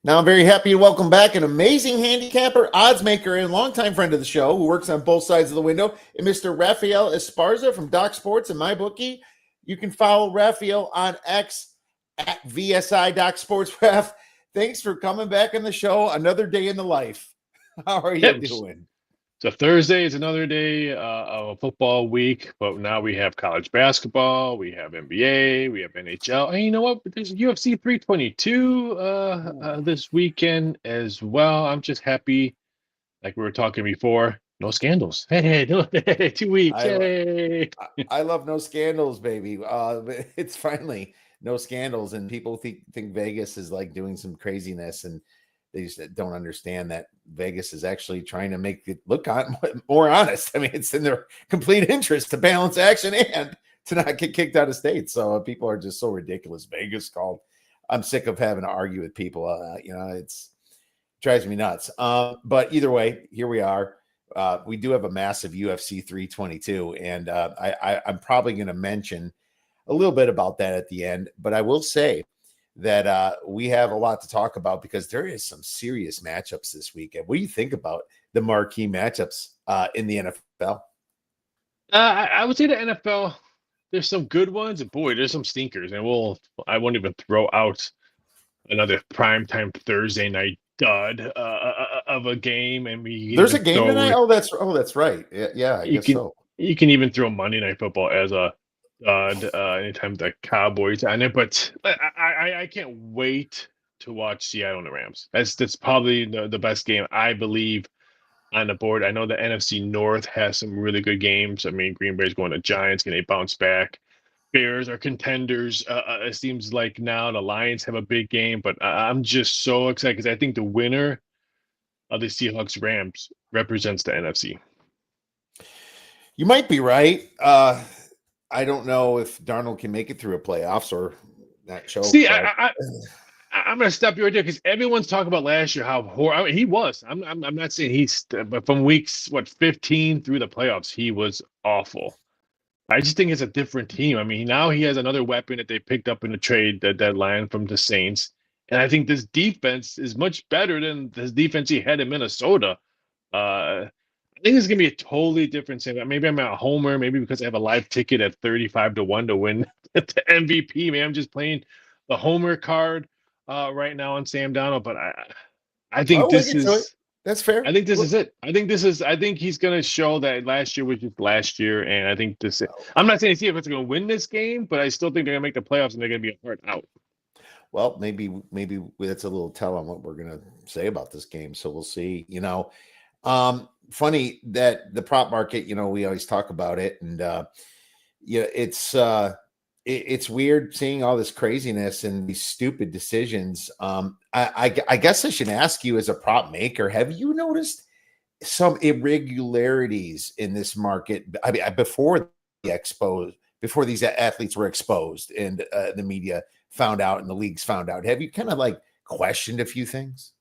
Now I'm very happy to welcome back an amazing handicapper, odds maker, and longtime friend of the show who works on both sides of the window, Mr. Raphael Esparza from Doc Sports and MyBookie. You can follow Raphael on X at VSI Doc Sports. Raf, thanks for coming back on the show. Another day in the life. How are you Yep. doing? So Thursday is another day of a football week, but now we have college basketball, we have NBA, we have NHL, and you know what? There's UFC 322 this weekend as well. I'm just happy, like we were talking before, no scandals. Hey, no, 2 weeks, I yay! I love no scandals, baby. It's finally no scandals, and people think Vegas is like doing some craziness, and they just don't understand that Vegas is actually trying to make it look more honest. I mean, it's in their complete interest to balance action and to not get kicked out of state. So people are just so ridiculous. Vegas called. I'm sick of having to argue with people. It's drives me nuts. But either way, here we are. We do have a massive UFC 322, and I'm probably going to mention a little bit about that at the end. But I will say that we have a lot to talk about because there is some serious matchups this weekend. What do you think about the marquee matchups in the NFL? I would say the NFL, there's some good ones, and boy, there's some stinkers, and I won't even throw out another primetime Thursday night dud of a game, and we can There's a even game throw tonight. That's right. Yeah, I you guess can so. you can even throw Monday Night Football as a dud anytime the Cowboys on it. But I can't wait to watch Seattle and the Rams. That's probably the best game I believe on the board. I know the NFC North has some really good games. I mean, Green Bay's going to Giants, can they bounce back? Bears are contenders. It seems like now the Lions have a big game, but I'm just so excited because I think the winner of the Seahawks Rams represents the NFC. You might be right. I don't know if Darnold can make it through a playoffs or not choke, See, but I'm going to stop you right there because everyone's talking about last year how horrible I mean, he was. I'm not saying but from weeks 15 through the playoffs, he was awful. I just think it's a different team. I mean, now he has another weapon that they picked up in the trade deadline from the Saints, and I think this defense is much better than this defense he had in Minnesota. I think it's gonna be a totally different thing. Maybe I'm a homer, maybe because I have a live ticket at 35-1 to win the MVP. Man, I'm just playing the homer card right now on Sam Donald. But I think I'll look this into it. is That's fair. I think this Look, is it. I think he's gonna show that last year was just last year, and I think this. oh, I'm not saying see if it's gonna win this game, but I still think they're gonna make the playoffs and they're gonna be a hard out. well, maybe that's a little tell on what we're gonna say about this game. So we'll see. Funny that the prop market. We always talk about it, and yeah, it's weird seeing all this craziness and these stupid decisions. I guess I should ask you as a prop maker, have you noticed some irregularities in this market? I mean, before these athletes were exposed and the media found out and the leagues found out. Have you kind of like questioned a few things?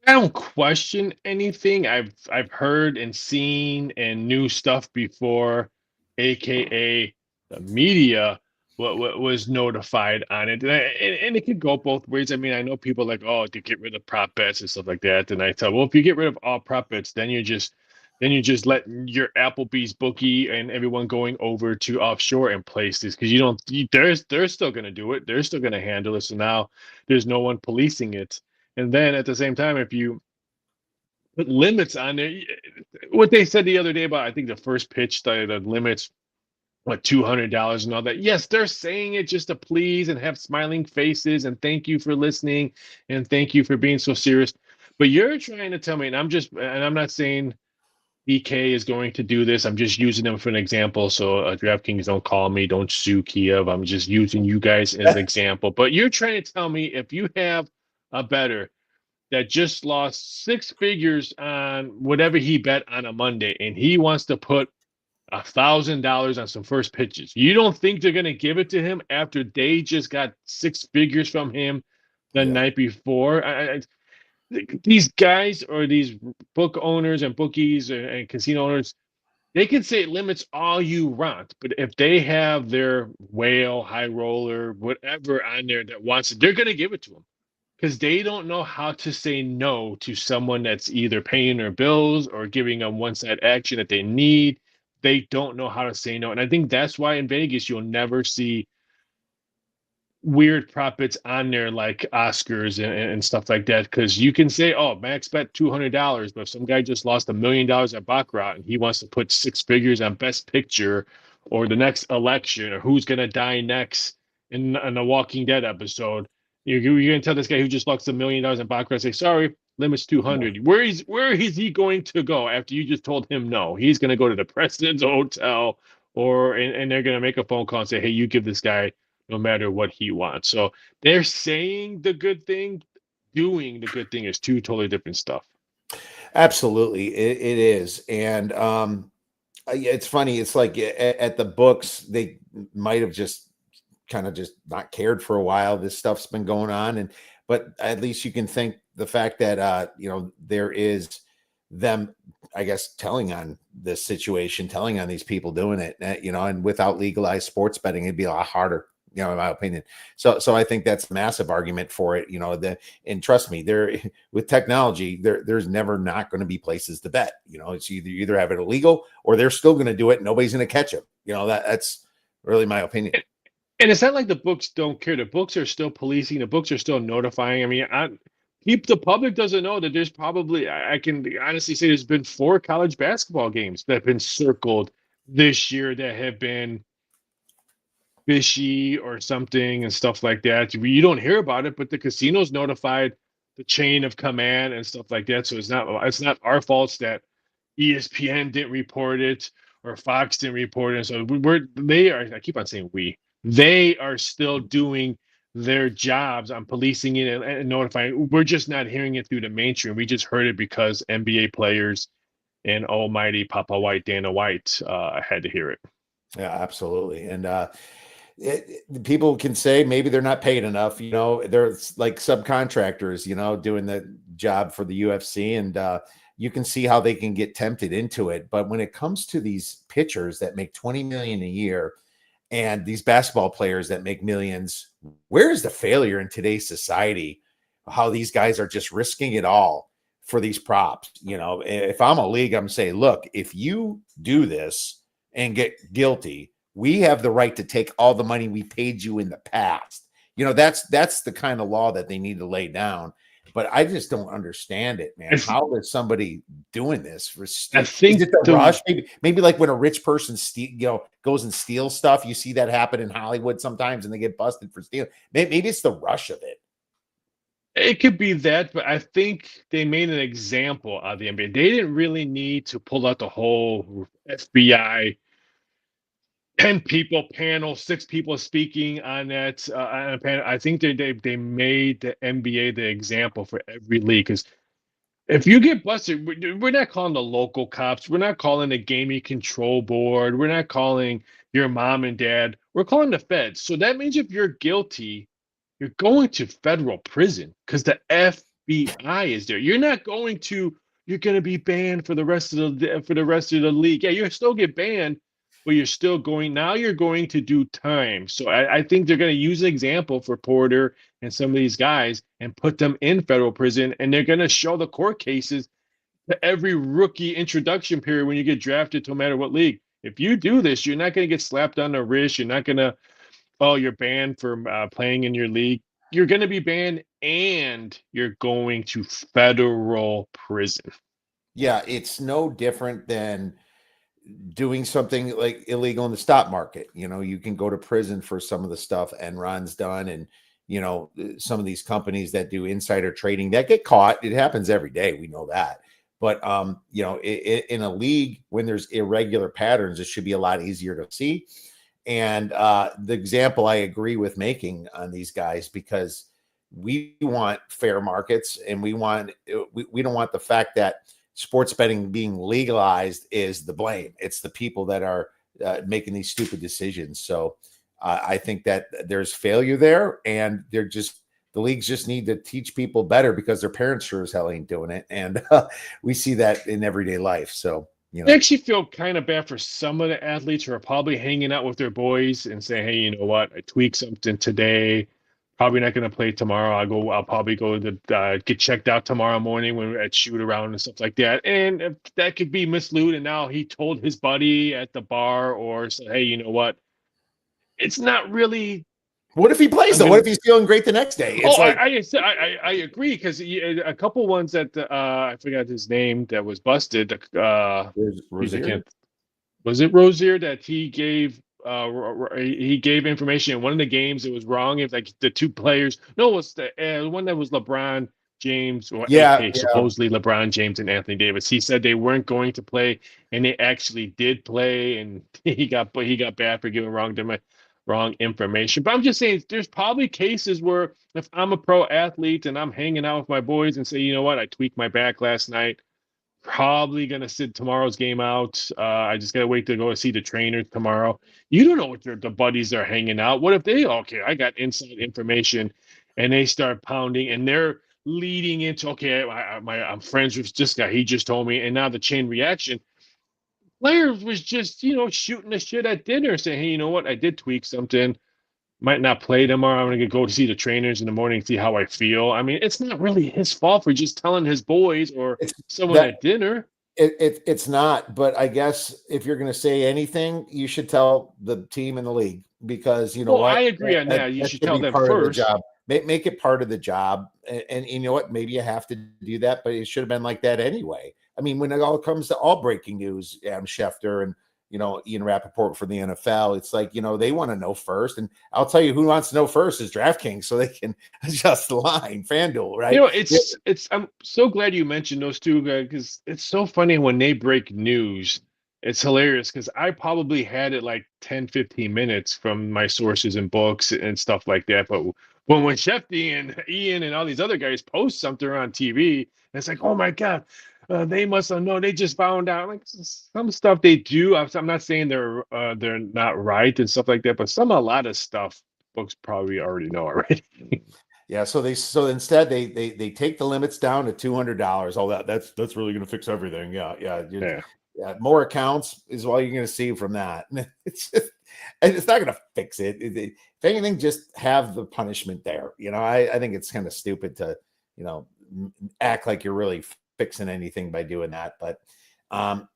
I don't question anything. I've heard and seen and knew stuff before, aka the media what was notified on it, and it could go both ways. I mean, I know people like to get rid of prop bets and stuff like that, and I tell well if you get rid of all prop bets, then you just let your Applebee's bookie and everyone going over to offshore and place this because you don't. They're still going to do it. They're still going to handle it. So now there's no one policing it. And then at the same time, if you put limits on there, what they said the other day about I think the first pitch, the limits, what $200 and all that. Yes, they're saying it just to please and have smiling faces and thank you for listening and thank you for being so serious. But you're trying to tell me, and I'm not saying BK is going to do this. I'm just using them for an example. So DraftKings don't call me, don't sue Kiev. I'm just using you guys as an example. But you're trying to tell me if you have a better that just lost six figures on whatever he bet on a Monday, and he wants to put $1,000 on some first pitches. You don't think they're going to give it to him after they just got six figures from him the Yeah. night before? These guys or these book owners and bookies and casino owners, they can say limits all you want, but if they have their whale, high roller, whatever on there that wants it, they're going to give it to them. because they don't know how to say no to someone that's either paying their bills or giving them one side action that they need. They don't know how to say no. And I think that's why in Vegas, you'll never see weird profits on there like Oscars and stuff like that. Because you can say, "Oh, max bet $200," but if some guy just lost $1 million at baccarat and he wants to put six figures on Best Picture or the next election or who's gonna die next in a Walking Dead episode, you're gonna tell this guy who just lost $1 million in baccarat, say, "Sorry, limit's Yeah. 200." Where is he going to go after you just told him no? He's gonna go to the president's hotel or and they're gonna make a phone call and say, "Hey, you give this guy no matter what he wants." So they're saying the good thing, doing the good thing is two totally different stuff. Absolutely, it is, and yeah, it's funny. It's like at the books, they might have just kind of just not cared for a while. This stuff's been going on, and but at least you can think the fact that there is them, I guess, telling on this situation, telling on these people doing it, and without legalized sports betting, it'd be a lot harder. In my opinion. So I think that's a massive argument for it. And trust me, there with technology, there's never not going to be places to bet. It's either have it illegal or they're still going to do it. And nobody's going to catch them. That's really my opinion. And it's not like the books don't care. The books are still policing. The books are still notifying. I mean, the public doesn't know that there's probably, I can honestly say there's been 4 college basketball games that have been circled this year that have been fishy or something and stuff like that. You don't hear about it, but the casinos notified the chain of command and stuff like that. So it's not our faults that ESPN didn't report it or Fox didn't report it. So they are. I keep on saying we. They are still doing their jobs on policing it and notifying. We're just not hearing it through the mainstream. We just heard it because NBA players and almighty Papa White, Dana White, had to hear it. Yeah, absolutely. And people can say maybe they're not paid enough. They're like subcontractors, doing the job for the UFC, and you can see how they can get tempted into it. But when it comes to these pitchers that make 20 million a year and these basketball players that make millions, where is the failure in today's society? How these guys are just risking it all for these props. If I'm a league, I'm saying, look, if you do this and get guilty, we have the right to take all the money we paid you in the past. That's the kind of law that they need to lay down. But I just don't understand it, man. How is somebody doing this for? I think is it the rush? Maybe like when a rich person goes and steals stuff. You see that happen in Hollywood sometimes, and they get busted for stealing. Maybe it's the rush of it. It could be that, but I think they made an example of the NBA. They didn't really need to pull out the whole FBI 10 people panel, 6 people speaking on that on a panel. I think they made the NBA the example for every league. Because if you get busted, we're not calling the local cops. We're not calling the gaming control board. We're not calling your mom and dad. We're calling the feds. So that means if you're guilty, you're going to federal prison because the FBI is there. You're going to be banned for the rest of the league. Yeah, you still get banned, but you're going to do time. So I think they're going to use an example for Porter and some of these guys and put them in federal prison. And they're going to show the court cases to every rookie introduction period when you get drafted, no matter what league. If you do this, you're not going to get slapped on the wrist. You're not going to, oh, you're banned from playing in your league. You're going to be banned and you're going to federal prison. Yeah, it's no different than doing something like illegal in the stock market. You can go to prison for some of the stuff Enron's done, and some of these companies that do insider trading that get caught. It happens every day. We know that. But in a league, when there's irregular patterns, it should be a lot easier to see. And the example I agree with making on these guys, because we want fair markets, and we don't want the fact that sports betting being legalized is the blame. It's the people that are making these stupid decisions. So I think that there's failure there, and the leagues just need to teach people better, because their parents sure as hell ain't doing it. And we see that in everyday life. So, I actually feel kind of bad for some of the athletes who are probably hanging out with their boys and saying, hey, you know what? I tweaked something today. Probably not going to play tomorrow. I'll probably go to get checked out tomorrow morning when we're at shoot around and stuff like that. And if that could be mislead. And now he told his buddy at the bar or said, hey, you know what? It's not really. What if he plays I'm though? What gonna. if he's feeling great the next day? Oh, It's like I agree because a couple ones that I forgot his name that was busted. Geez, I Rozier. can't. Was it Rozier that he gave he gave information in one of the games it was wrong if like the two players no it was the one that was LeBron James or Yeah, AK yeah. supposedly LeBron James and Anthony Davis he said they weren't going to play and they actually did play and he got bad for giving wrong information but I'm just saying there's probably cases where if I'm a pro athlete and I'm hanging out with my boys and say you know what I tweaked my back last night probably gonna sit tomorrow's game out. I just gotta wait to go see the trainers tomorrow. You don't know what the buddies are hanging out. What if they okay? I got inside information, and they start pounding, and they're leading into okay. I'm friends with this guy. He just told me, and now the chain reaction. Players was just shooting the shit at dinner, saying, "Hey, you know what? I did tweak something. Might not play tomorrow. I'm gonna go to see the trainers in the morning, see how I feel." I mean, it's not really his fault for just telling his boys or It's someone that at dinner. it's not, but I guess if you're going to say anything, you should tell the team in the league because you know Well, I what, agree on that. You that should should tell be them part of the first. job. Make it part of the job, and you know what, maybe you have to do that, but it should have been like that anyway. I mean, when it all comes to all breaking news, Adam Schefter and Ian Rappaport for the NFL, it's like they want to know first, and I'll tell you who wants to know first is DraftKings, so they can adjust the line. FanDuel, right? It's. I'm so glad you mentioned those two because it's so funny when they break news. It's hilarious because I probably had it like 10, 15 minutes from my sources and books and stuff like that. But when Shefty and Ian and all these other guys post something on TV, it's like, oh my God, they must have known. They just found out. Like some stuff they do. I'm not saying they're not right and stuff like that, but a lot of stuff folks probably already know already. Yeah, so instead they take the limits down to $200. All that's really going to fix everything. Yeah, yeah, Yeah. yeah. More accounts is all you're going to see from that. It's not going to fix it. If anything, just have the punishment there. I think it's kind of stupid to act like you're really fixing anything by doing that, but.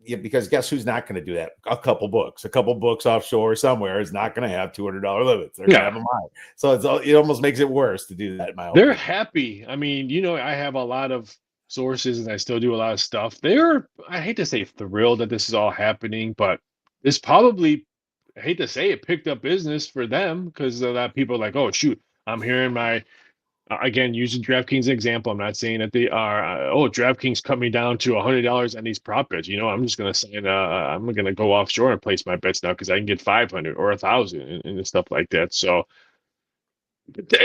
Yeah, because guess who's not going to do that? A couple books offshore somewhere is not going to have $200 limits. They're going to have them high. So it almost makes it worse to do that. In my They're opinion. happy. I mean, I have a lot of sources and I still do a lot of stuff. I hate to say thrilled that this is all happening, but it's probably, I hate to say it, picked up business for them because a lot of people are like, oh, shoot, I'm hearing again, using DraftKings as an example, I'm not saying that they are. DraftKings cut me down to $100 on these prop bets. I'm just gonna sign. I'm gonna go offshore and place my bets now because I can get 500 or 1,000 and stuff like that. So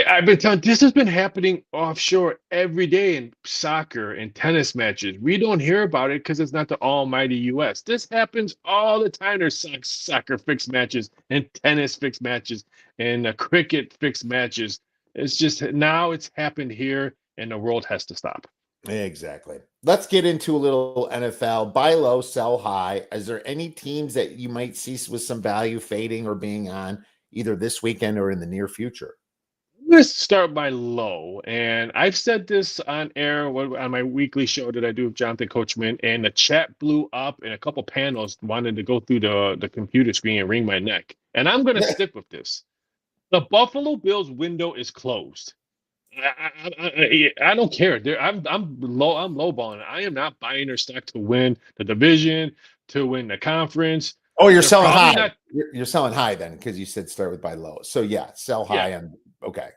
I've been telling this has been happening offshore every day in soccer and tennis matches. We don't hear about it because it's not the almighty U.S. This happens all the time. There's soccer fixed matches and tennis fixed matches and cricket fixed matches. It's just now it's happened here, and the world has to stop. Exactly. Let's get into a little NFL. Buy low, sell high. Is there any teams that you might see with some value fading or being on either this weekend or in the near future? Let's start by low. And I've said this on air on my weekly show that I do with Jonathan Coachman, and the chat blew up, and a couple panels wanted to go through the computer screen and wring my neck. And I'm going to stick with this. The Buffalo Bills window is closed. I don't care. I'm low. I'm lowballing. I am not buying their stock to win the division, to win the conference. Oh, you're They're selling high. not. You're selling high then because you said start with buy low. So yeah, sell high and okay.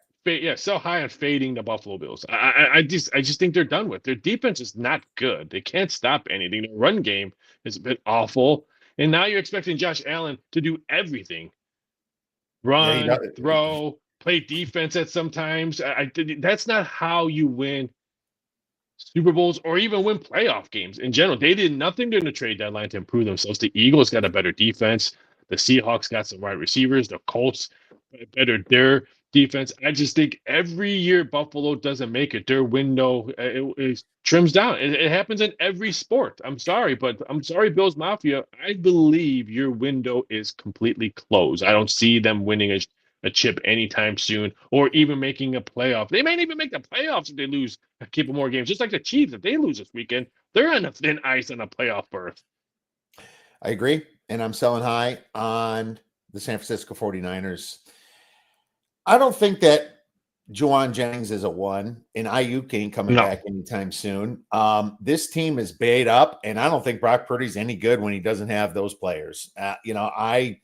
Sell high on fading the Buffalo Bills. I just think they're done with. Their defense is not good. They can't stop anything. Their run game is a bit awful. And now you're expecting Josh Allen to do everything. Yeah, Run, throw, play defense at sometimes. That's not how you win Super Bowls or even win playoff games in general. They did nothing during the trade deadline to improve themselves. The Eagles got a better defense. The Seahawks got some wide receivers. The Colts bettered their defense. I just think every year Buffalo doesn't make it. Their window it trims down. It happens in every sport. I'm sorry, but I'm sorry, Bills Mafia. I believe your window is completely closed. I don't see them winning a chip anytime soon, or even making a playoff. They might even make the playoffs if they lose a couple more games. Just like the Chiefs, if they lose this weekend, they're on a thin ice on a playoff berth. I agree. And I'm selling high on the San Francisco 49ers. I don't think that Juwan Jennings is a one, and Ayuk ain't coming No. back anytime soon. This team is bait up, and I don't think Brock Purdy's any good when he doesn't have those players. I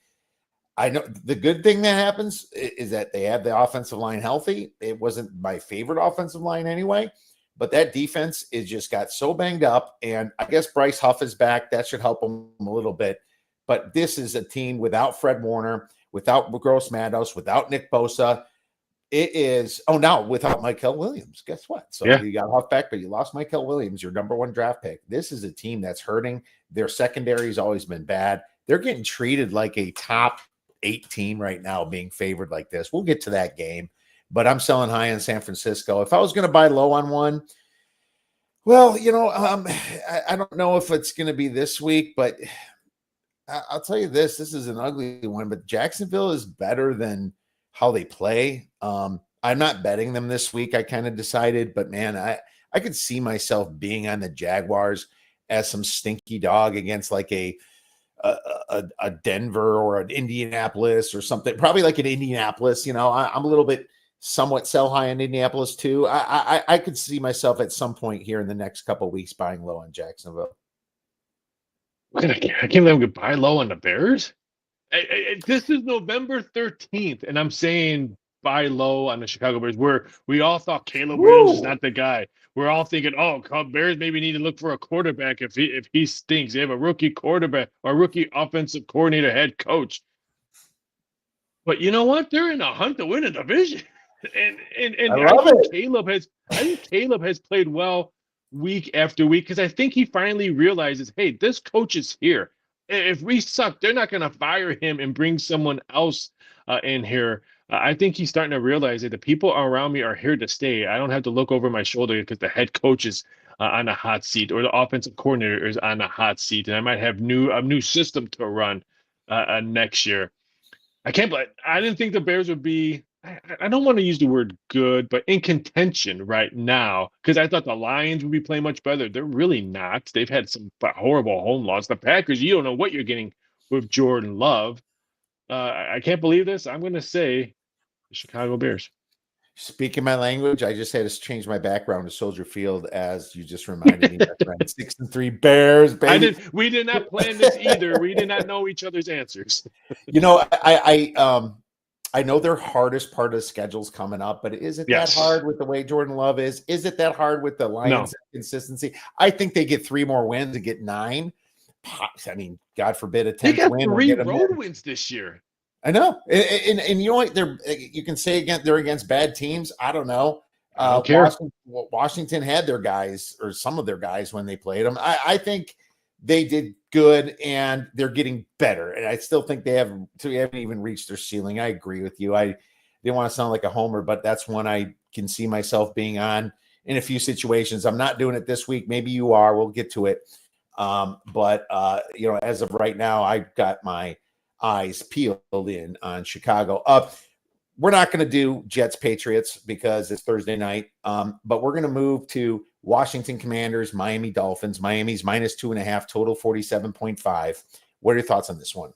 know the good thing that happens is that they have the offensive line healthy. It wasn't my favorite offensive line anyway, but that defense is just got so banged up. And I guess Bryce Huff is back. That should help them a little bit. But this is a team without Fred Warner, without Gross Matos, without Nick Bosa. It is, now without Mykel Williams. Guess what? So Yeah. you got Huff back, but you lost Mykel Williams, your number one draft pick. This is a team that's hurting. Their secondary has always been bad. They're getting treated like a top 8 team right now, being favored like this. We'll get to that game, but I'm selling high in San Francisco. If I was going to buy low on one, well, I don't know if it's going to be this week, but I'll tell you this: this is an ugly one. But Jacksonville is better than how they play. I'm not betting them this week. I kind of decided, but man, I could see myself being on the Jaguars as some stinky dog against like a Denver or an Indianapolis or something, probably like an Indianapolis. I'm a little bit somewhat sell high in Indianapolis too. I could see myself at some point here in the next couple of weeks buying low on Jacksonville. I can't believe we could buy low on the Bears. This is November 13th, and I'm saying buy low on the Chicago Bears, where we all thought Caleb Williams is not the guy. We're all thinking, oh, Bears maybe need to look for a quarterback if he stinks. They have a rookie quarterback or rookie offensive coordinator, head coach. But you know what? They're in a hunt to win a division, and I think Caleb has played well week after week because I think he finally realizes, hey, this coach is here. If we suck, they're not going to fire him and bring someone else in here. I think he's starting to realize that the people around me are here to stay. I don't have to look over my shoulder because the head coach is on a hot seat or the offensive coordinator is on a hot seat, and I might have a new system to run next year. I can't believe I didn't think the Bears would be. I don't want to use the word good, but in contention right now because I thought the Lions would be playing much better. They're really not. They've had some horrible home loss. The Packers, you don't know what you're getting with Jordan Love. I can't believe this. I'm going to say the Chicago Bears. Speaking my language, I just had to change my background to Soldier Field as you just reminded me. 6-3 Bears, baby. We did not plan this either. We did not know each other's answers. I know their hardest part of the schedule's coming up, but is it that hard with the way Jordan Love is? Is it that hard with the Lions' consistency? I think they get 3 more wins and get 9. I mean, God forbid a 10th win. 3 road wins this year. I know, and you know what? You can say again they're against bad teams. I don't know. I don't care. Washington had their guys or some of their guys when they played them. I think they did good, and they're getting better. And I still think they haven't even reached their ceiling. I agree with you. I didn't want to sound like a homer, but that's one I can see myself being on in a few situations. I'm not doing it this week. Maybe you are. We'll get to it. But as of right now, I've got my eyes peeled in on Chicago. We're not going to do Jets Patriots because it's Thursday night. But we're going to move to Washington Commanders, Miami Dolphins. Miami's -2.5, total 47.5. What are your thoughts on this one?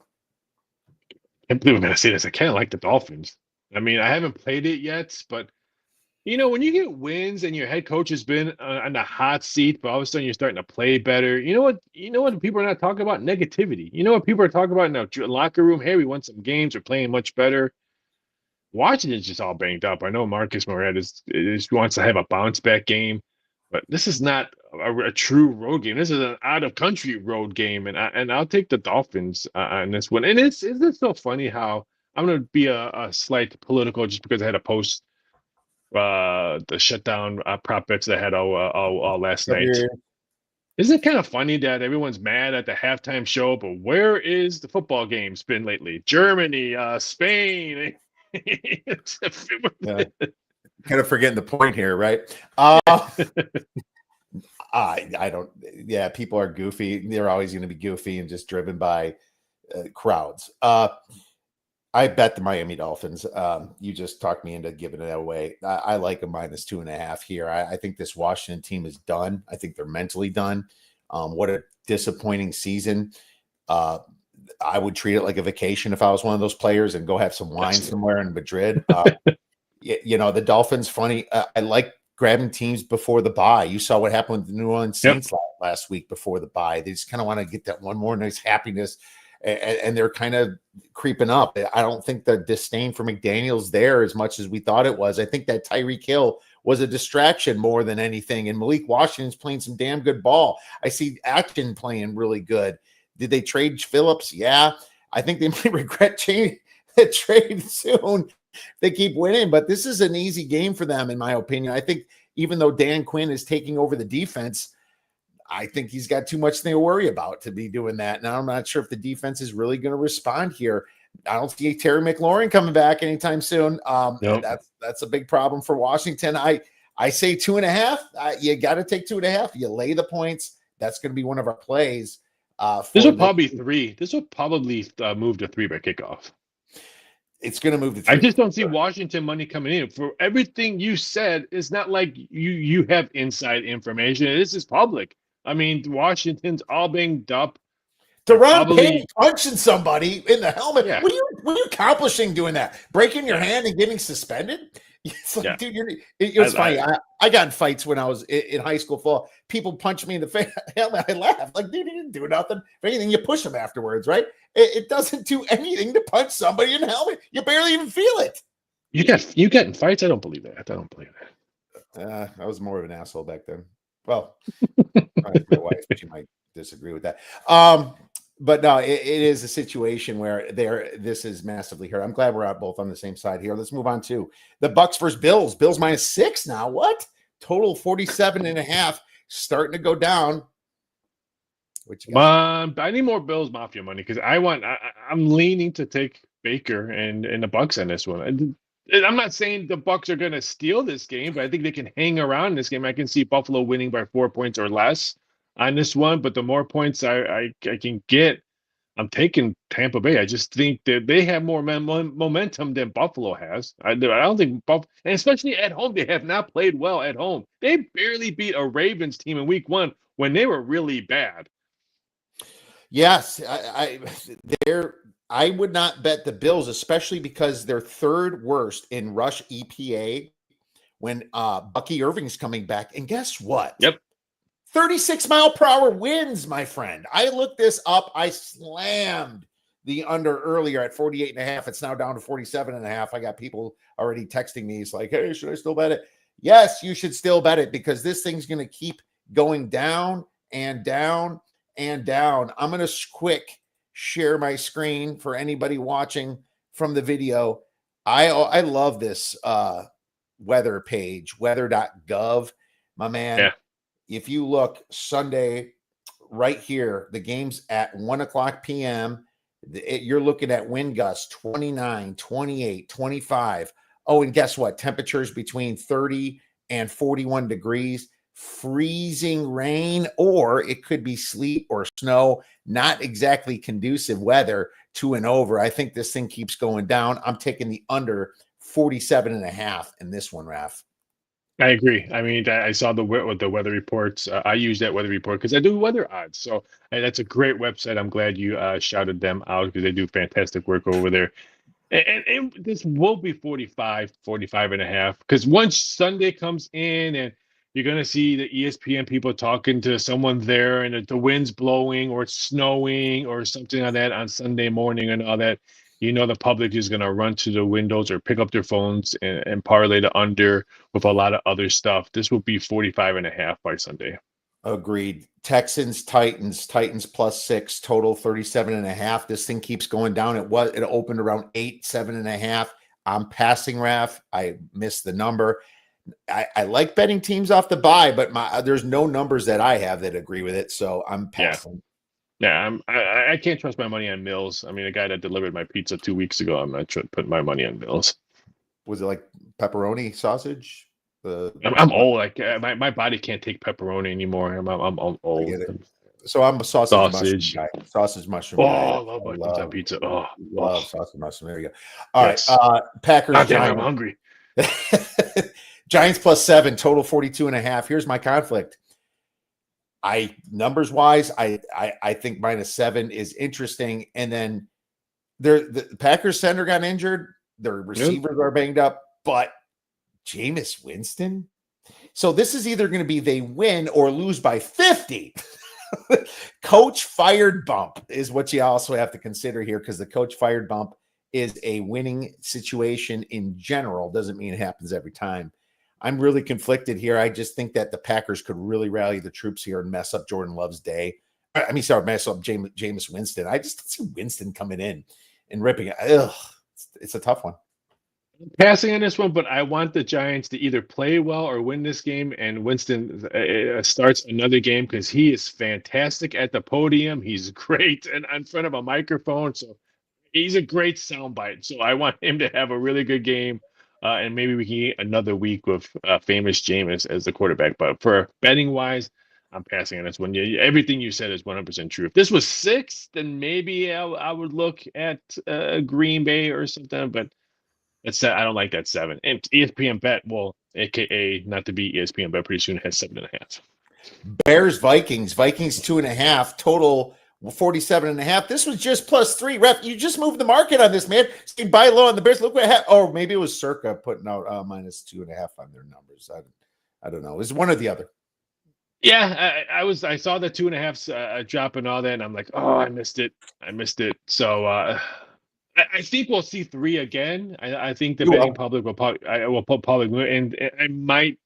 I can't believe I'm going to say this. I kind of like the Dolphins. I mean, I haven't played it yet, but when you get wins and your head coach has been on the hot seat, but all of a sudden you're starting to play better. You know what people are not talking about? Negativity. You know what people are talking about in the locker room? Hey, we won some games. We're playing much better. Washington's just all banged up. I know Marcus Mariota wants to have a bounce back game, but this is not a true road game. This is an out of country road game, and I'll take the Dolphins on this one. And isn't it so funny how I'm going to be a slight political just because I had a post the shutdown prop bets that I had all last night. Isn't it kind of funny that everyone's mad at the halftime show, but where is the football games been lately? Germany, Spain. Kind of forgetting the point here, right? I don't. Yeah, people are goofy. They're always going to be goofy and just driven by crowds. I bet the Miami Dolphins. You just talked me into giving it away. I like a -2.5 here. I think this Washington team is done. I think they're mentally done. What a disappointing season. Uh, I would treat it like a vacation if I was one of those players and go have some wine Yes. somewhere in Madrid. The Dolphins, funny. I like grabbing teams before the bye. You saw what happened with the New Orleans Yep. Saints last week before the bye. They just kind of want to get that one more nice happiness, and they're kind of creeping up. I don't think the disdain for McDaniel's there as much as we thought it was. I think that Tyreek Hill was a distraction more than anything, and Malik Washington's playing some damn good ball. I see Atkins playing really good. Did they trade Phillips? Yeah. I think they might regret changing the trade soon. They keep winning, but this is an easy game for them, in my opinion. I think even though Dan Quinn is taking over the defense, I think he's got too much to worry about to be doing that. Now, I'm not sure if the defense is really going to respond here. I don't see Terry McLaurin coming back anytime soon. Nope. That's a big problem for Washington. I say 2.5. You got to take 2.5. You lay the points. That's going to be one of our plays. This will probably three. This will probably move to 3 by kickoff. It's going to move to 3. I just don't see Washington money coming in. For everything you said, it's not like you have inside information. This is public. I mean, Washington's all banged up. Deron Payne punching somebody in the helmet. Yeah. What are you accomplishing doing that? Breaking your hand and getting suspended? It's like, dude, it was funny. I got in fights when I was in high school. For people punch me in the face. I laughed. Like, dude, you didn't do nothing. If anything, you push them afterwards, right? It doesn't do anything to punch somebody in the helmet. You barely even feel it. You get in fights? I don't believe that. I don't believe that. I was more of an asshole back then. Well, my wife, she might disagree with that. But no, it is a situation where this is massively hurt. I'm glad we're out both on the same side here. Let's move on to the Bucks versus Bills. Bills -6 now. What? Total 47.5, starting to go down. What you got? I need more Bills Mafia money because I'm leaning to take Baker and the Bucks on this one. And I'm not saying the Bucks are going to steal this game, but I think they can hang around in this game. I can see Buffalo winning by 4 points or less on this one, but the more points I can get, I'm taking Tampa Bay. I just think that they have more momentum than Buffalo has. I don't think Buffalo, and especially at home, they have not played well at home. They barely beat a Ravens team in week 1 when they were really bad. Yes, I would not bet the Bills, especially because they're third worst in rush EPA when Bucky Irving's coming back. And guess what? Yep. 36-mile-per-hour winds, my friend. I looked this up. I slammed the under earlier at 48.5. It's now down to 47.5. I got people already texting me. It's like, hey, should I still bet it? Yes, you should still bet it because this thing's going to keep going down and down and down. I'm going to quick share my screen for anybody watching from the video. I love this weather page, weather.gov, my man. Yeah. If you look Sunday right here, the game's at 1:00 p.m. You're looking at wind gusts 29, 28, 25. Oh, and guess what? Temperatures between 30 and 41 degrees, freezing rain, or it could be sleet or snow. Not exactly conducive weather to and over. I think this thing keeps going down. I'm taking the under 47.5 in this one, Raph. I agree. I mean, I saw the weather reports. I use that weather report because I do weather odds. So that's a great website. I'm glad you shouted them out because they do fantastic work over there. And this will be 45.5 because once Sunday comes in and you're going to see the ESPN people talking to someone there and the wind's blowing or it's snowing or something like that on Sunday morning and all that, the public is going to run to the windows or pick up their phones and parlay the under with a lot of other stuff. This will be 45.5 by Sunday. Agreed. Titans +6, total 37.5. This thing keeps going down. It opened around 8, 7.5. I'm passing, Raph. I missed the number. I like betting teams off the bye, but there's no numbers that I have that agree with it, so I'm passing. Yeah, I can't trust my money on Mills. I mean, a guy that delivered my pizza 2 weeks ago, I'm not putting my money on Mills. Was it like pepperoni sausage? I'm old. Like my body can't take pepperoni anymore. I'm old. So I'm a sausage mushroom sausage. guy. Sausage mushroom Oh, guy. I love I mushrooms on love pizza. Oh, love oh, sausage mushroom. There you go. All right. yes. Packers God damn, I'm Giants. hungry. Giants +7, total 42.5. Here's my conflict. I numbers wise, I think -7 is interesting. And then the Packers center got injured. Their Yep. receivers are banged up, but Jameis Winston. So this is either going to be they win or lose by 50. Coach fired bump is what you also have to consider here, because the coach fired bump is a winning situation in general. Doesn't mean it happens every time. I'm really conflicted here. I just think that the Packers could really rally the troops here and mess up Jordan Love's day. I mean, sorry, mess up Jameis Winston. I just see Winston coming in and ripping it. Ugh, it's a tough one. Passing on this one, but I want the Giants to either play well or win this game. And Winston starts another game because he is fantastic at the podium. He's great and in front of a microphone. So he's a great soundbite. So I want him to have a really good game. And maybe we can get another week with famous Jameis as the quarterback. But for betting wise, I'm passing on this one. Yeah, everything you said is 100% true. If this was 6, then maybe I would look at Green Bay or something. But I don't like that 7. And ESPN Bet, well, aka not to be ESPN Bet, pretty soon has 7.5. Bears Vikings 2.5, total 47.5. This was just +3. Ref, you just moved the market on this, man. So you buy low on the Bears. Look what happened. Oh, maybe it was Circa putting out -2.5 on their numbers. I don't know. It's one or the other. Yeah, I saw the 2.5 drop and all that, and I'm like, oh, I missed it. So I think we'll see 3 again. I think the You betting will. public will and I might,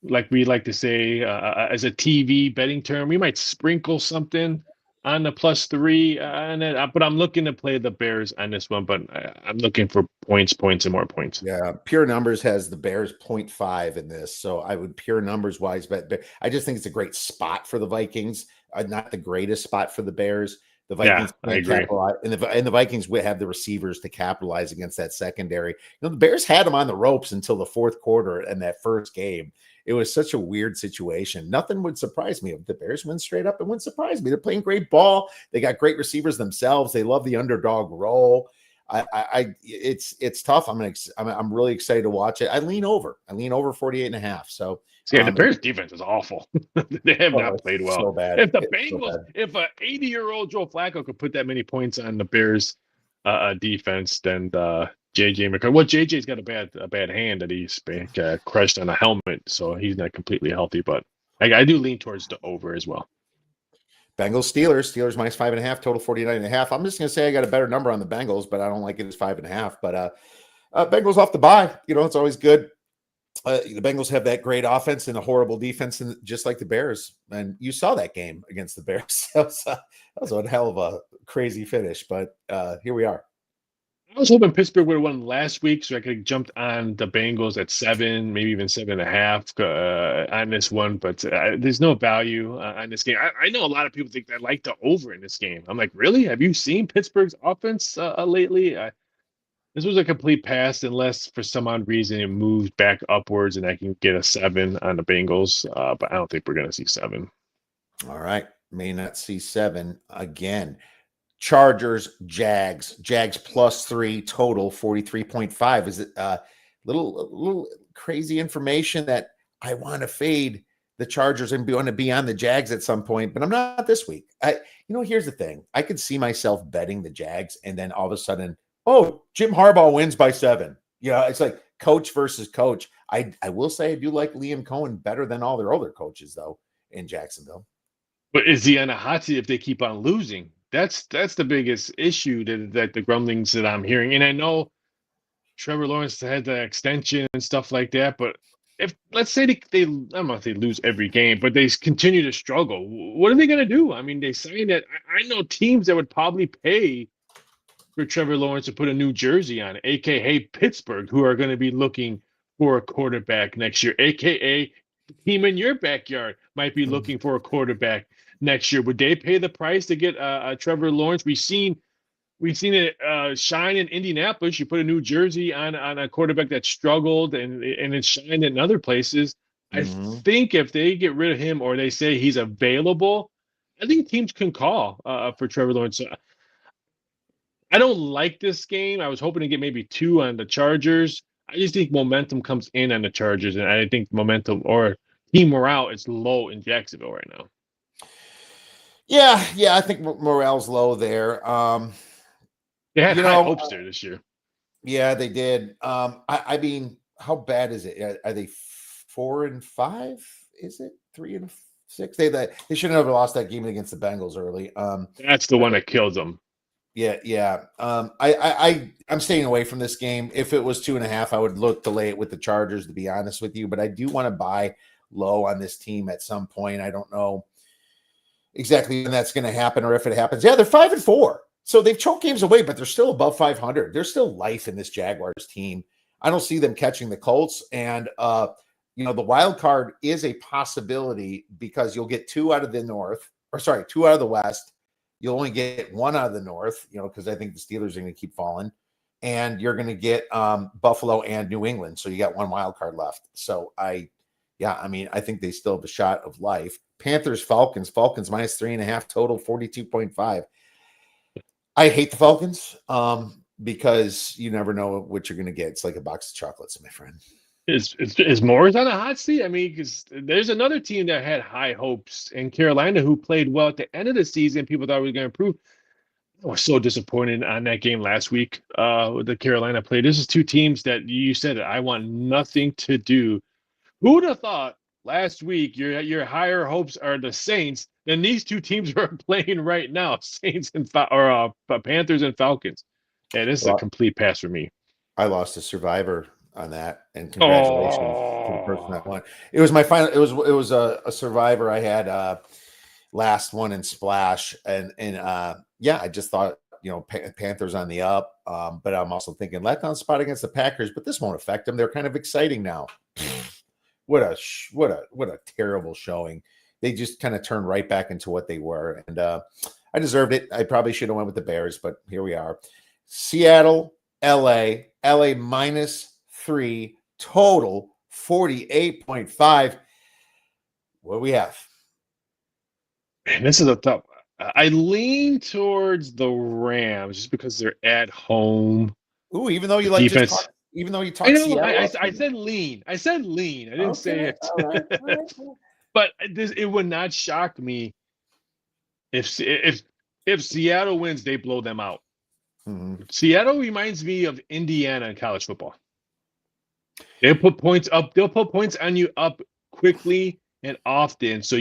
like we like to say, as a TV betting term, we might sprinkle something on the +3, and then, but I'm looking to play the Bears on this one. But I'm looking for points, and more points. Yeah, pure numbers has the Bears 0.5 in this. So I would pure numbers wise, but I just think it's a great spot for the Vikings. Not the greatest spot for the Bears. The Yeah, Vikings I can't agree. capitalize, and the Vikings will have the receivers to capitalize against that secondary. The Bears had them on the ropes until the fourth quarter and that first game. It was such a weird situation. Nothing would surprise me if the Bears win straight up. It wouldn't surprise me. They're playing great ball. They got great receivers themselves. They love the underdog role. It's tough. I'm really excited to watch it. I lean over 48.5. So So, yeah, the Bears defense is awful. They have not played it's well. so bad. If the It's so Bengals, bad. if a 80-year-old Joe Flacco could put that many points on the Bears defense, then JJ McCarthy. Well, JJ's got a bad hand that he's crushed on a helmet, so he's not completely healthy. But I do lean towards the over as well. Bengals Steelers -5.5, total 49.5. I'm just gonna say I got a better number on the Bengals, but I don't like it as 5.5. But Bengals off the bye. It's always good. The Bengals have that great offense and a horrible defense, and just like the Bears. And you saw that game against the Bears. That was a hell of a crazy finish, but here we are. I was hoping Pittsburgh would have won last week, so I could have jumped on the Bengals at 7, maybe even 7.5 on this one. But there's no value on this game. I know a lot of people think they like the over in this game. I'm like, really? Have you seen Pittsburgh's offense lately? This was a complete pass, unless for some odd reason it moves back upwards and I can get a 7 on the Bengals. But I don't think we're going to see 7. All right. May not see 7 again. Chargers, Jags +3, total 43.5. Is it little crazy information that I want to fade the Chargers and want to be on the Jags at some point, but I'm not this week. Here's the thing. I could see myself betting the Jags and then all of a sudden, oh, Jim Harbaugh wins by 7. It's like coach versus coach. I will say I do like Liam Cohen better than all their other coaches, though, in Jacksonville. But is he on a hot seat if they keep on losing? That's the biggest issue that the grumblings that I'm hearing. And I know Trevor Lawrence had the extension and stuff like that, but if let's say they I don't know if they lose every game, but they continue to struggle, what are they going to do? I mean, they signed it. I know teams that would probably pay for Trevor Lawrence to put a new jersey on, aka Pittsburgh, who are going to be looking for a quarterback next year, aka the team in your backyard might be looking for a quarterback next year. Would they pay the price to get Trevor Lawrence? We've seen it shine in Indianapolis. You put a new jersey on a quarterback that struggled and it shined in other places. I Mm-hmm. think if they get rid of him or they say he's available, I think teams can call for Trevor Lawrence. I don't like this game. I was hoping to get maybe 2 on the Chargers. I just think momentum comes in on the Chargers, and I think momentum or team morale is low in Jacksonville right now. Yeah, I think morale's low there. They had You high know, hopes there this year. yeah, they did. I mean, how bad is it? Are they 4-5? Is it 3-6? They shouldn't have lost that game against the Bengals early. That's the one that kills them. Yeah. I'm staying away from this game. If it was 2.5, I would look to lay it with the Chargers, to be honest with you. But I do want to buy low on this team at some point. I don't know exactly when that's going to happen or if it happens. Yeah, they're 5-4. So they've choked games away, but they're still above 500. There's still life in this Jaguars team. I don't see them catching the Colts. And, the wild card is a possibility because you'll get 2 out of the North, or sorry, 2 out of the West. You'll only get 1 out of the North, because I think the Steelers are going to keep falling. And you're going to get Buffalo and New England. So you got 1 wild card left. So I think they still have a shot of life. Panthers, Falcons minus 3.5 total, 42.5. I hate the Falcons because you never know what you're going to get. It's like a box of chocolates, my friend. Is Morris on a hot seat? I mean, because there's another team that had high hopes in Carolina who played well at the end of the season. People thought we were going to improve. I was so disappointed on that game last week with the Carolina play. This is 2 teams that you said that I want nothing to do. Who would have thought last week your higher hopes are the Saints, and these 2 teams are playing right now, Saints and Panthers and Falcons. Yeah, this is a complete pass for me. I lost a survivor on that, and congratulations to the person that won. It was my final. It was a survivor I had last one in Splash, and yeah, I just thought Panthers on the up, but I'm also thinking letdown spot against the Packers, but this won't affect them. They're kind of exciting now. What a terrible showing. They just kind of turned right back into what they were, and I deserved it. I probably should have went with the Bears, but here we are. Seattle, LA minus 3 total, 48.5. What do we have? Man, this is a tough. I lean towards the Rams just because they're at home. Ooh, even though you like defense. just even though you talk, I know. I said lean. I didn't say it. All right. But it would not shock me if Seattle wins, they blow them out. Mm-hmm. Seattle reminds me of Indiana in college football. They'll put points up. They'll put points on you up quickly and often. So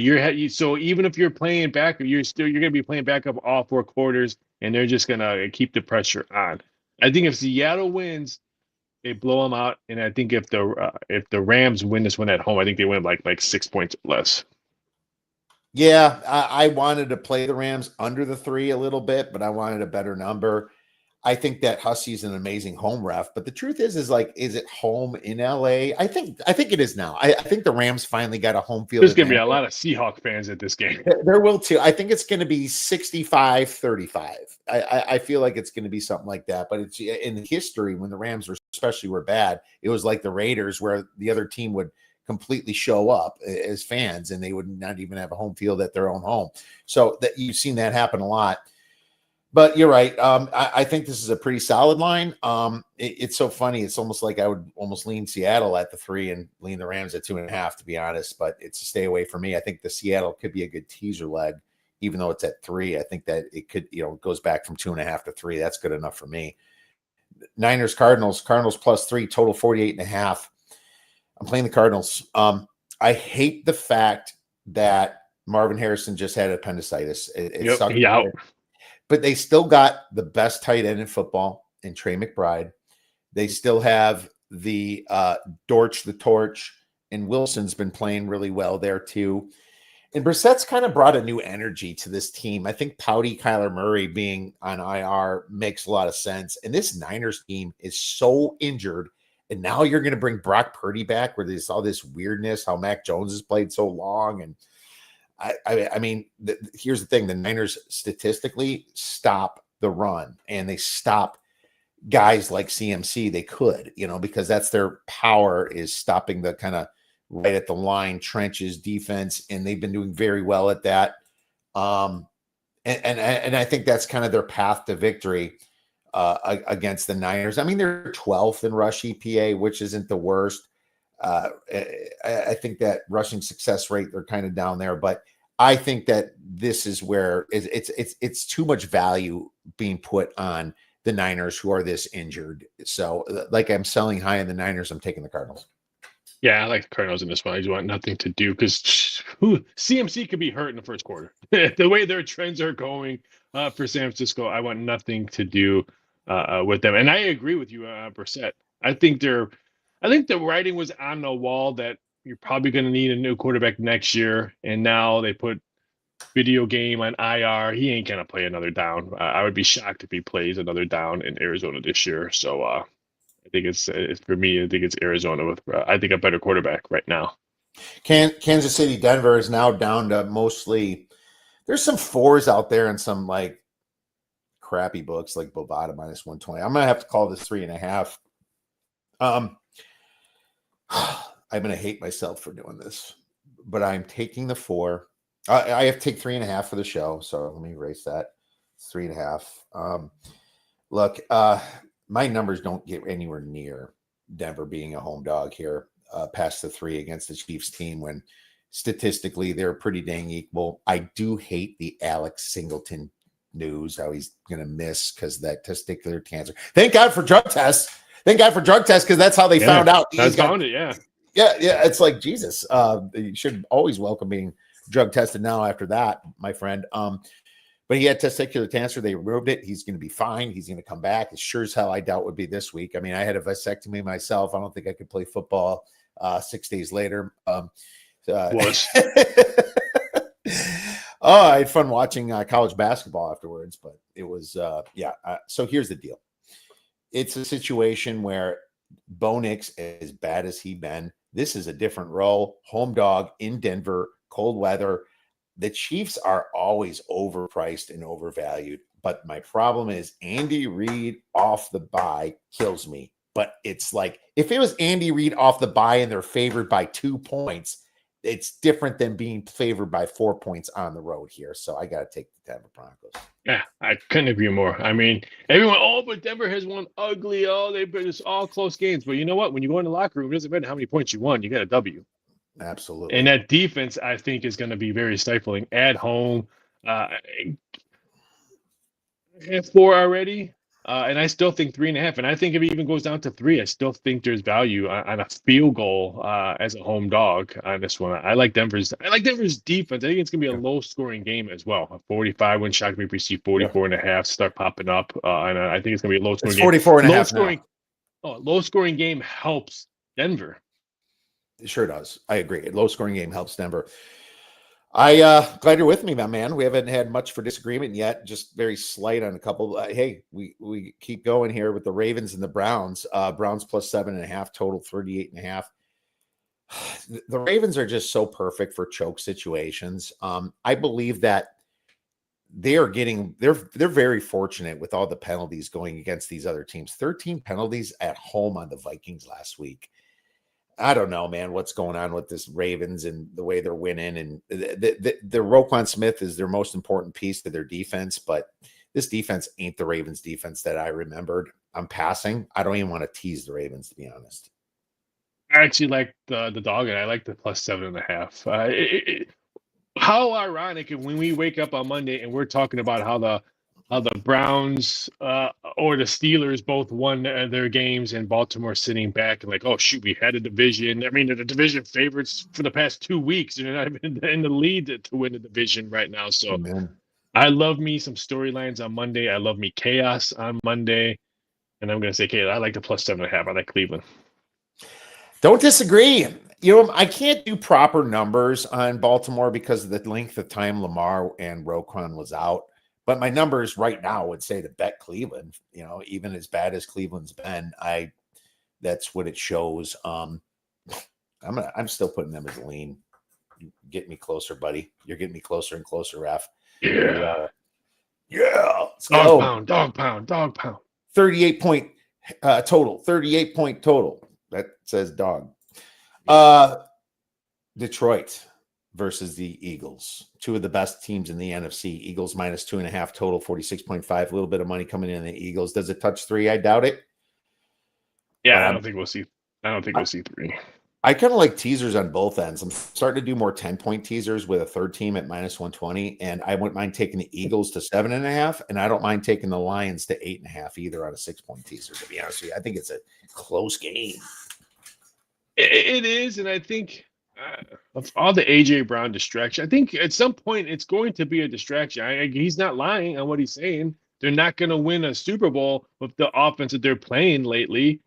so even if you're playing back, you're going to be playing back up all 4 quarters, and they're just going to keep the pressure on. I think if Seattle wins, they blow them out, and I think if the Rams win this one at home, I think they win like 6 points or less. Yeah, I wanted to play the Rams under the 3 a little bit, but I wanted a better number. I think that Hussey's an amazing home ref, but the truth is it home in LA? I think it is now. I think the Rams finally got a home field. There's going to be a lot of Seahawk fans at this game. There will too. I think it's going to be 65-35. I feel like it's going to be something like that. But it's in history when the Rams were bad. It was like the Raiders where the other team would completely show up as fans and they would not even have a home field at their own home. So that you've seen that happen a lot. But you're right. I think this is a pretty solid line. It's so funny. It's almost like I would almost lean Seattle at the 3 and lean the Rams at 2.5, to be honest. But it's a stay away for me. I think the Seattle could be a good teaser leg, even though it's at 3. I think that it could, goes back from 2.5 to 3. That's good enough for me. Niners, Cardinals plus 3, total 48.5. I'm playing the Cardinals. I hate the fact that Marvin Harrison just had appendicitis. It sucked. Yeah. But they still got the best tight end in football in Trey McBride. They still have the Dortch the Torch, and Wilson's been playing really well there too. And Brissett's kind of brought a new energy to this team. I think Pouty, Kyler Murray being on IR makes a lot of sense. And this Niners team is so injured. And now you're going to bring Brock Purdy back where there's all this weirdness, how Mac Jones has played so long. And I mean, here's the thing. The Niners statistically stop the run and they stop guys like CMC. They could, because that's their power, is stopping the kind of right at the line trenches defense. And they've been doing very well at that. Um, and I think that's kind of their path to victory against the Niners. I mean, they're 12th in rush EPA, which isn't the worst. I think that rushing success rate, they're kind of down there, but I think that this is where it's too much value being put on the Niners, who are this injured. So, like, I'm selling high in the Niners. I'm taking the Cardinals. Yeah, I like the Cardinals in this one. I just want nothing to do because CMC could be hurt in the first quarter. The way their trends are going for San Francisco, I want nothing to do with them. And I agree with you, Brissett. I think the writing was on the wall that you're probably going to need a new quarterback next year. And now they put video game on IR. He ain't going to play another down. I would be shocked if he plays another down in Arizona this year. So I think it's for me. I think it's Arizona with I think a better quarterback right now. Kansas City, Denver is now down to mostly. There's some 4s out there and some like crappy books like Bovada -120. I'm gonna have to call this 3.5. I'm gonna hate myself for doing this, but I'm taking the 4. I have to take 3.5 for the show, so let me erase that. It's 3.5. Look, my numbers don't get anywhere near Denver being a home dog here, past the 3 against the Chiefs team when statistically they're pretty dang equal. I do hate the Alex Singleton news, how he's going to miss because that testicular cancer. Thank God for drug tests. Thank God for drug tests because that's how they found out. That's found it, yeah. Yeah, it's like, Jesus. You should always welcome being drug tested now after that, my friend. But he had testicular cancer. They removed it. He's going to be fine. He's going to come back. As sure as hell, I doubt would be this week. I mean, I had a vasectomy myself. I don't think I could play football 6 days later. I had fun watching college basketball afterwards, but it was, so here's the deal. It's a situation where Bo Nix, as bad as he been, this is a different role. Home dog in Denver, cold weather. The Chiefs are always overpriced and overvalued. But my problem is Andy Reid off the bye kills me. But it's like, if it was Andy Reid off the bye and they're favored by 2 points, it's different than being favored by 4 points on the road here. So I got to take the Denver Broncos. Yeah, I couldn't agree more. I mean, everyone, but Denver has won ugly. It's all close games. But you know what? When you go in the locker room, it doesn't matter how many points you won. You got a W. Absolutely. And that defense, I think, is going to be very stifling at home. I have 4 already. And I still think 3.5. And I think if it even goes down to 3, I still think there's value on a field goal as a home dog on this one. I like Denver's defense. I think it's gonna be a low scoring game as well. A 45 wouldn't shock me if we see 44.5 start popping up. And I think it's gonna be a low scoring game. 44.5. Low scoring game helps Denver. It sure does. I agree. A low scoring game helps Denver. Glad you're with me, my man. We haven't had much for disagreement yet, just very slight on a couple. Hey, we keep going here with the Ravens and the Browns. Browns plus 7.5, total 38.5. The Ravens are just so perfect for choke situations. I believe that they're very fortunate with all the penalties going against these other teams. 13 penalties at home on the Vikings last week. I don't know, man, what's going on with this Ravens and the way they're winning. And the Roquan Smith is their most important piece to their defense, but this defense ain't the Ravens defense that I remembered. I'm passing. I don't even want to tease the Ravens, to be honest. I actually like the dog, and I like the plus 7.5. How ironic when we wake up on Monday and we're talking about how the Browns or the Steelers both won their games, and Baltimore sitting back and like, oh shoot, we had a division. I mean, they're the division favorites for the past 2 weeks. They're not even in the lead to win the division right now. So I love me some storylines on Monday. I love me chaos on Monday, and I'm going to say chaos. I like the plus 7.5. I like Cleveland. Don't disagree. You know, I can't do proper numbers on Baltimore because of the length of time Lamar and Roquan was out. But my numbers right now would say to bet Cleveland, you know, even as bad as Cleveland's been, that's what it shows. I'm still putting them as a lean. Get me closer, buddy. You're getting me closer and closer, Raph. Yeah. Let's dog pound. 38 point total. 38 point total. That says dog. Detroit. versus the Eagles. Two of the best teams in the NFC. Eagles minus 2.5 total, 46.5. A little bit of money coming in the Eagles. Does it touch 3? I doubt it. Yeah, But I don't think we'll see. I don't think we'll see 3. I kind of like teasers on both ends. I'm starting to do more 10-point teasers with a third team at minus 120. And I wouldn't mind taking the Eagles to 7.5. And I don't mind taking the Lions to 8.5 either on a 6-point teaser, to be honest with you. I think it's a close game. It is, and I think of all the AJ Brown distraction, I think at some point it's going to be a distraction. He's not lying on what he's saying. They're not going to win a Super Bowl with the offense that they're playing lately.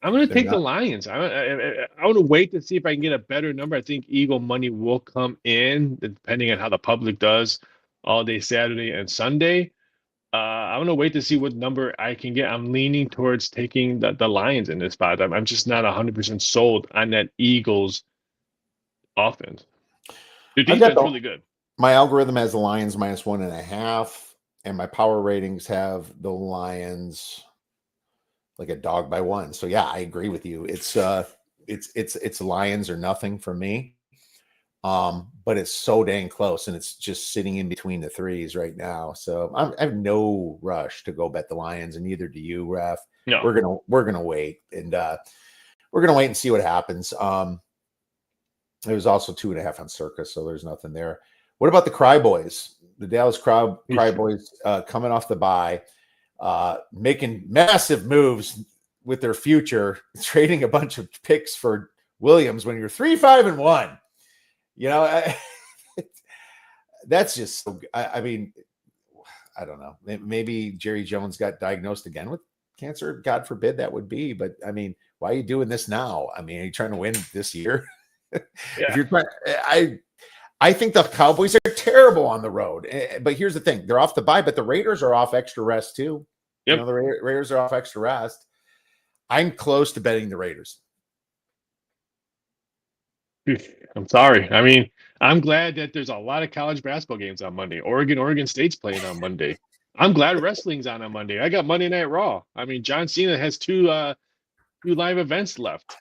I'm going to take the Lions. I want to wait to see if I can get a better number. I think Eagle money will come in, depending on how the public does all day Saturday and Sunday. I'm going to wait to see what number I can get. I'm leaning towards taking the Lions in this spot. I'm just not 100% sold on that Eagles offense. The defense is really good. My algorithm has the Lions minus 1.5, and my power ratings have the Lions like a dog by 1. So yeah, I agree with you. It's Lions or nothing for me. But it's so dang close, and it's just sitting in between the 3s right now. So I have no rush to go bet the Lions, and neither do you, Raph. No, we're gonna wait, and we're gonna wait and see what happens. There was also 2.5 on Circus, so there's nothing there. What about the Cry Boys? The Dallas Cry Boys coming off the bye, making massive moves with their future, trading a bunch of picks for Williams when you're 3-5-1. You know, that's just so. I mean, I don't know. Maybe Jerry Jones got diagnosed again with cancer. God forbid that would be. But I mean, why are you doing this now? I mean, are you trying to win this year? Yeah. If you're trying, I think the Cowboys are terrible on the road. But here's the thing: they're off the bye, but the Raiders are off extra rest too. Yep. You know, the Raiders are off extra rest. I'm close to betting the Raiders. I'm sorry. I mean, I'm glad that there's a lot of college basketball games on Monday. Oregon State's playing on Monday. I'm glad wrestling's on Monday. I got Monday Night Raw. I mean, John Cena has two live events left.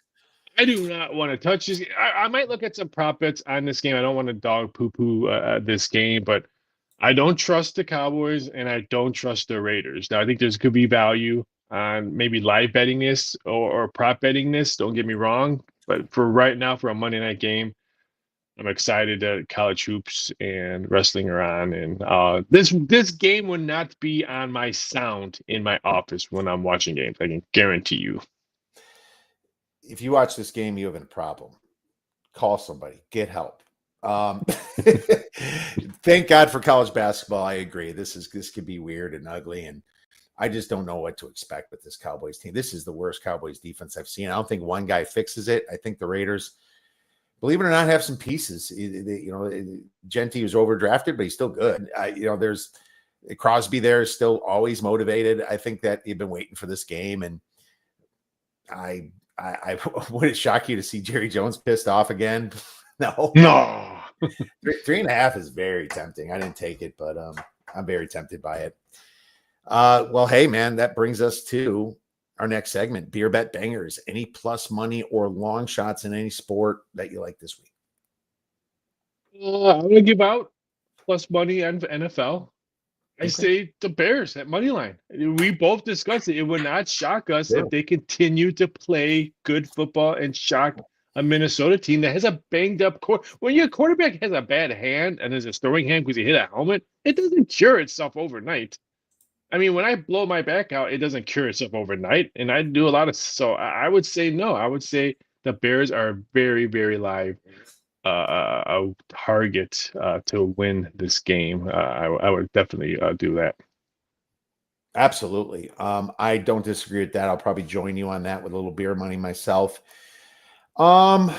I do not want to touch this. I might look at some prop bets on this game. I don't want to dog poo this game, but I don't trust the Cowboys and I don't trust the Raiders. Now, I think there's could be value on maybe live betting this or prop betting this. Don't get me wrong. But for right now, for a Monday night game, I'm excited that college hoops and wrestling are on. And this game would not be on my sound in my office when I'm watching games. I can guarantee you. If you watch this game, you have a problem. Call somebody. Get help. Thank God for college basketball. I agree. This could be weird and ugly, and I just don't know what to expect with this Cowboys team. This is the worst Cowboys defense I've seen. I don't think one guy fixes it. I think the Raiders, believe it or not, have some pieces. Genti was overdrafted, but he's still good. There's Crosby there is still always motivated. I think that you've been waiting for this game, and I would it shock you to see Jerry Jones pissed off again? No. 3.5 is very tempting. I didn't take it, but I'm very tempted by it. Well, hey, man, that brings us to our next segment, Beer Bet Bangers. Any plus money or long shots in any sport that you like this week? I'm going to give out plus money and NFL. I say the Bears at money line. We both discussed it. It would not shock us if they continue to play good football and shock a Minnesota team that has a banged up when your quarterback has a bad hand and is a throwing hand because he hit a helmet, it doesn't cure itself overnight. I mean, when I blow my back out, it doesn't cure itself overnight. And I do a lot of, so I would say no. I would say the Bears are very, very live a target to win this game. I would definitely do that. Absolutely. I don't disagree with that. I'll probably join you on that with a little beer money myself. For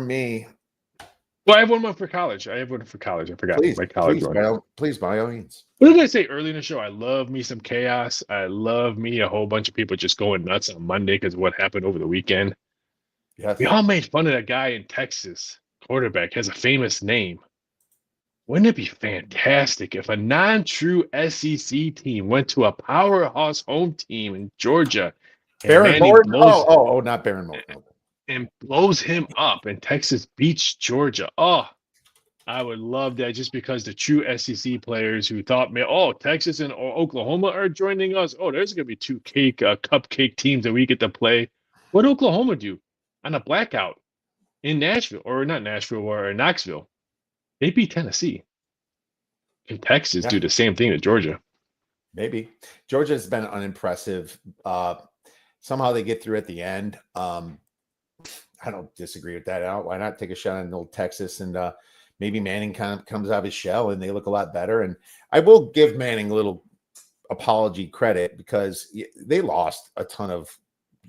me, well, I have one more for college. I forgot my college one. Please, by all means. What did I say early in the show? I love me some chaos. I love me a whole bunch of people just going nuts on Monday because of what happened over the weekend. Yes. We all made fun of that guy in Texas. Quarterback has a famous name. Wouldn't it be fantastic if a non-true SEC team went to a powerhouse home team in Georgia? Baron Morton? Oh, not Baron Morton. and blows him up, and Texas beats Georgia. Oh, I would love that just because the true SEC players who thought, man, oh, Texas and Oklahoma are joining us. Oh, there's going to be two cupcake teams that we get to play. What did Oklahoma do on a blackout in Nashville, or not Nashville, or Knoxville? They beat Tennessee. Can Texas Yeah, do the same thing to Georgia? maybe. Georgia's been unimpressive. Somehow they get through at the end. I don't disagree with that. Why not take a shot on old Texas, and maybe Manning kind of comes out of his shell and they look a lot better. And I will give Manning a little apology credit because they lost a ton of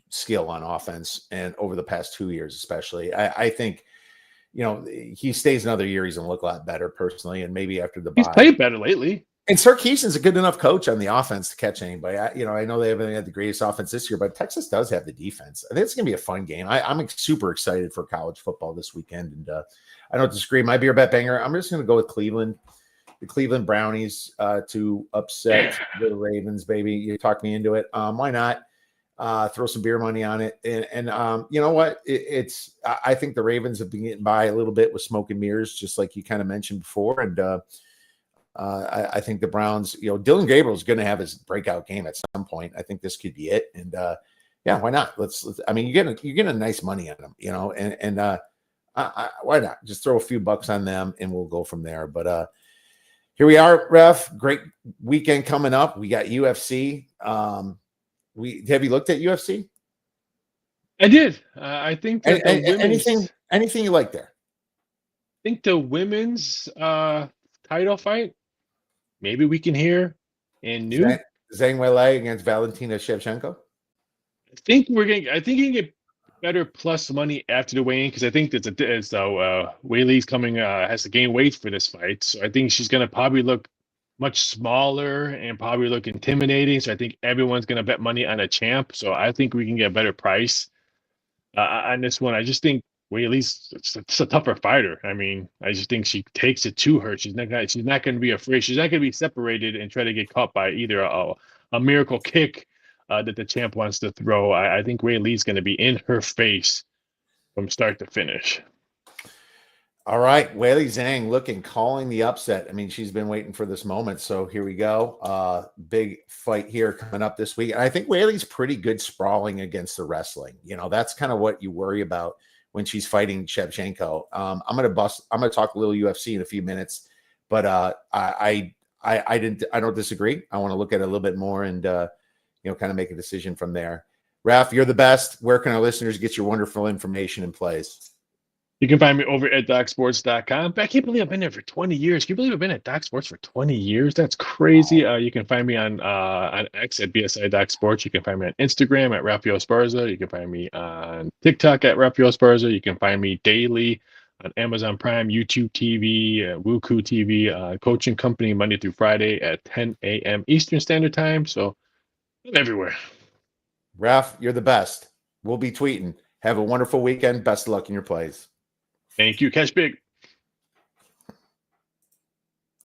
skill on offense and over the past 2 years, especially. I think, he stays another year, he's going to look a lot better personally. And maybe after the He's bye. played better lately. And Sarkisian's a good enough coach on the offense to catch anybody. I know they haven't had the greatest offense this year, but Texas does have the defense. I think it's going to be a fun game. I'm super excited for college football this weekend, and I don't disagree. My beer bet banger, I'm just going to go with Cleveland, the Cleveland Brownies to upset the Ravens. Baby, you talked me into it. Why not? Throw some beer money on it, and you know what? I think the Ravens have been getting by a little bit with smoke and mirrors, just like you kind of mentioned before, and. I think the Browns, Dylan Gabriel is going to have his breakout game at some point. I think this could be it. And yeah, why not? Let's I mean, you're getting nice money on them, and why not? Just throw a few bucks on them and we'll go from there. But here we are, Ref. Great weekend coming up. We got UFC. Have you looked at UFC? I did. I think that the women's anything you like there? I think the women's title fight. Maybe we can hear and new. Zhang Weili against Valentina Shevchenko. I think you can get better plus money after the weigh-in because I think Weili's coming has to gain weight for this fight. So I think she's gonna probably look much smaller and probably look intimidating. So I think everyone's gonna bet money on a champ. So I think we can get a better price on this one. I just think Whaley's it's a tougher fighter. I mean, I just think she takes it to her. She's not going to be afraid. She's not going to be separated and try to get caught by either a miracle kick that the champ wants to throw. I think Whaley's going to be in her face from start to finish. All right, Weili Zhang calling the upset. I mean, she's been waiting for this moment, so here we go. Big fight here coming up this week. And I think Weili's pretty good sprawling against the wrestling. That's kind of what you worry about when she's fighting Shevchenko. I'm gonna talk a little UFC in a few minutes, but I don't disagree. I want to look at it a little bit more and kind of make a decision from there. Raph, you're the best. Where can our listeners get your wonderful information and plays? You can find me over at DocSports.com. I can't believe I've been there for 20 years. Can you believe I've been at Doc Sports for 20 years? That's crazy. You can find me on X at BSI Doc Sports. You can find me on Instagram at Raphael Esparza. You can find me on TikTok at Raphael Esparza. You can find me daily on Amazon Prime, YouTube TV, Wuku TV, coaching company Monday through Friday at 10 a.m. Eastern Standard Time. So I'm everywhere. Raph, you're the best. We'll be tweeting. Have a wonderful weekend. Best of luck in your plays. Thank you. Catch big.